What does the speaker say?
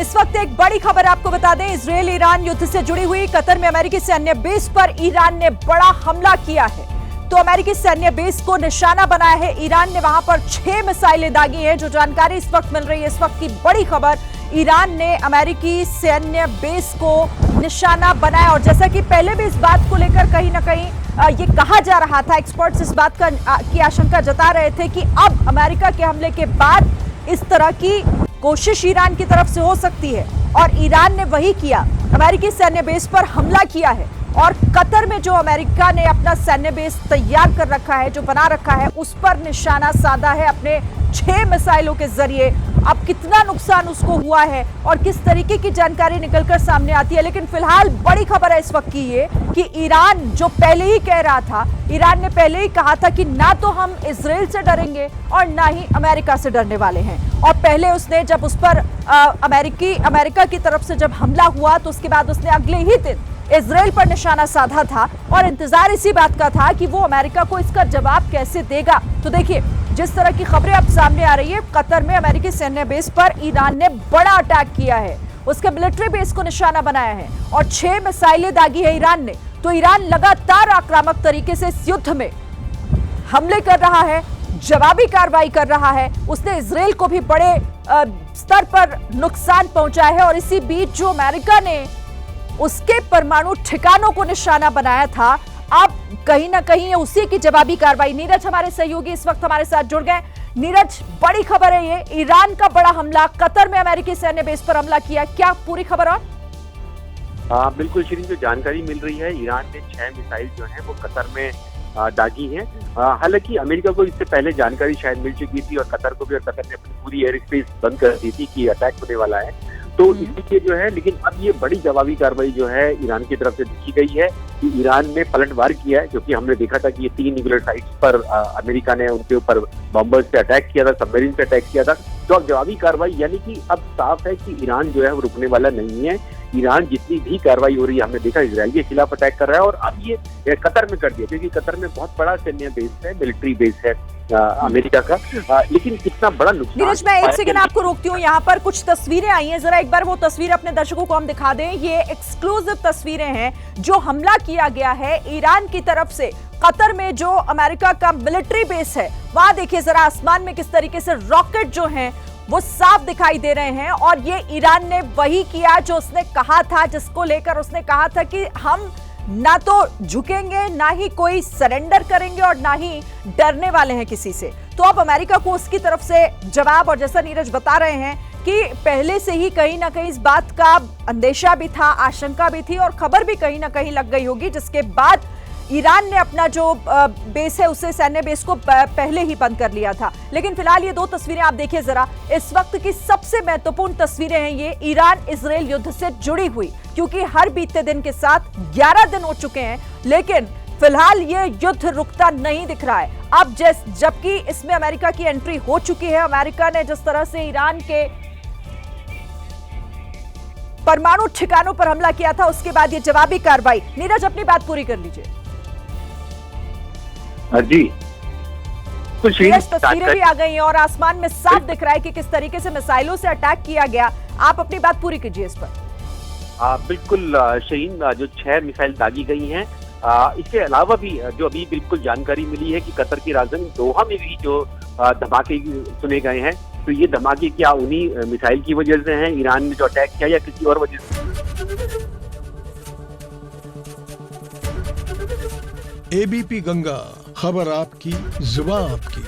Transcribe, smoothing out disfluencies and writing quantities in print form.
इस वक्त एक बड़ी खबर आपको बता दें, इजरायल ईरान युद्ध से जुड़ी हुई। कतर में अमेरिकी सैन्य बेस पर ईरान ने बड़ा हमला किया है। तो अमेरिकी सैन्य बेस को निशाना बनाया है ईरान ने, वहां पर 6 मिसाइलें दागी हैं। जो जानकारी इस वक्त मिल रही है, इस वक्त की बड़ी खबर, ईरान ने अमेरिकी सैन्य बेस को निशाना बनाया। और जैसा कि पहले भी इस बात को लेकर कहीं ना कहीं ये कहा जा रहा था, एक्सपर्ट्स इस बात की आशंका जता रहे थे कि अब अमेरिका के हमले के बाद इस तरह की कोशिश ईरान की तरफ से हो सकती है। और ईरान ने वही किया, अमेरिकी सैन्य बेस पर हमला किया है। और कतर में जो अमेरिका ने अपना सैन्य बेस तैयार कर रखा है, जो बना रखा है, उस पर निशाना साधा है अपने 6 मिसाइलों के जरिए। अब कितना नुकसान उसको हुआ है और किस तरीके की जानकारी निकलकर सामने आती है। लेकिन फिलहाल बड़ी खबर है इस वक्त की ये कि ईरान जो पहले ही कह रहा था, ईरान ने पहले ही कहा था कि ना तो हम इजराइल से डरेंगे और ना ही अमेरिका से डरने वाले हैं। और पहले उसने जब उस पर अमेरिका की तरफ से जब हमला हुआ तो उसके बाद उसने अगले ही दिन इजराइल पर निशाना साधा था। और इंतजार इसी बात का था कि वो अमेरिका को इसका जवाब कैसे देगा। तो देखिए, जिस तरह की खबरें अब सामने आ रही है, कतर में अमेरिकी सैन्य बेस पर ईरान ने बड़ा अटैक किया है, उसके मिलिट्री बेस को निशाना बनाया है और 6 मिसाइलें दागी है ईरान ने। तो ईरान लगातार आक्रामक तरीके से इस युद्ध में हमले कर रहा है, जवाबी कार्रवाई कर रहा है। उसने इजराइल को भी बड़े स्तर पर नुकसान पहुंचाया है। और इसी बीच जो अमेरिका ने उसके परमाणु ठिकानों को निशाना बनाया था, अब कहीं ना कहीं उसी की जवाबी कार्रवाई। नीरज हमारे सहयोगी इस वक्त हमारे साथ जुड़ गए। नीरज, बड़ी खबर है ये, ईरान का बड़ा हमला, कतर में अमेरिकी सैन्य बेस पर हमला किया, क्या पूरी खबर? और बिल्कुल शिरीन, जो जानकारी मिल रही है, ईरान ने 6 मिसाइल जो है वो कतर में दागी हैं। हालांकि अमेरिका को इससे पहले जानकारी शायद मिल चुकी थी और कतर को भी, और कतर ने अपनी पूरी एयर स्पेस बंद कर दी थी कि अटैक होने वाला है। तो इसलिए जो है, लेकिन अब ये बड़ी जवाबी कार्रवाई जो है ईरान की तरफ से की गई है कि ईरान ने पलटवार किया है। क्योंकि हमने देखा था कि ये 3 न्यूक्लियर साइट्स पर अमेरिका ने उनके ऊपर बॉम्बर्स से अटैक किया था, सबमरीन से अटैक किया था। तो अब जवाबी कार्रवाई, यानी कि अब साफ है कि ईरान जो है वो रुकने वाला नहीं है। ईरान जितनी भी कार्रवाई हो रही है, हमने देखा इजराइल के खिलाफ अटैक कर रहा है और अब ये कतर में कर दिया, क्योंकि कतर में बहुत बड़ा सैन्य बेस है, मिलिट्री बेस है अमेरिका का। लेकिन कितना बड़ा नुकसान। नीरज, मैं एक सेकंड आपको रोकती हूँ, यहाँ पर कुछ तस्वीरें आई हैं, जरा एक बार वो तस्वीर अपने दर्शकों को हम दिखा दें। ये एक्सक्लूसिव तस्वीरें हैं जो हमला किया गया है ईरान की तरफ से कतर में, जो अमेरिका का मिलिट्री बेस है। वहां देखिए जरा आसमान में किस तरीके से रॉकेट जो हैं वो साफ दिखाई दे रहे हैं। और ये ईरान ने वही किया जो उसने कहा था, जिसको लेकर उसने कहा था कि हम ना तो झुकेंगे, ना ही कोई सरेंडर करेंगे और ना ही डरने वाले हैं किसी से। तो अब अमेरिका को उसकी तरफ से जवाब, और जैसा नीरज बता रहे हैं कि पहले से ही कहीं ना कहीं इस बात का अंदेशा भी था, आशंका भी थी और खबर भी कहीं ना कहीं लग गई होगी, जिसके बाद ईरान ने अपना जो बेस है, उसे सैन्य बेस को पहले ही बंद कर लिया था। लेकिन फिलहाल ये 2 तस्वीरें आप देखिए जरा, इस वक्त की सबसे महत्वपूर्ण तस्वीरें हैं ये इरान इजराइल युद्ध से जुड़ी हुई, क्योंकि हर बीते दिन के साथ 11 दिन हो चुके हैं, लेकिन फिलहाल ये युद्ध रुकता नहीं दिख रहा है। अब जबकि इसमें अमेरिका की एंट्री हो चुकी है, अमेरिका ने जिस तरह से ईरान के परमाणु ठिकानों पर हमला किया था, उसके बाद ये जवाबी कार्रवाई। नीरज, अपनी बात पूरी कर लीजिए। जी, कुछ तस्वीरें भी आ गई हैं और आसमान में साफ दिख रहा है कि किस तरीके से मिसाइलों से अटैक किया गया। आप अपनी बात पूरी कीजिए इस पर। बिल्कुल शहीन, जो 6 मिसाइल दागी गई हैं, इसके अलावा भी जो अभी बिल्कुल जानकारी मिली है कि कतर की राजधानी दोहा में भी जो धमाके सुने गए हैं, तो ये धमाके क्या उन्हीं मिसाइल की वजह से हैं, ईरान ने जो अटैक किया, या किसी और वजह से? एबीपी गंगा, खबर आपकी, जुबान आपकी।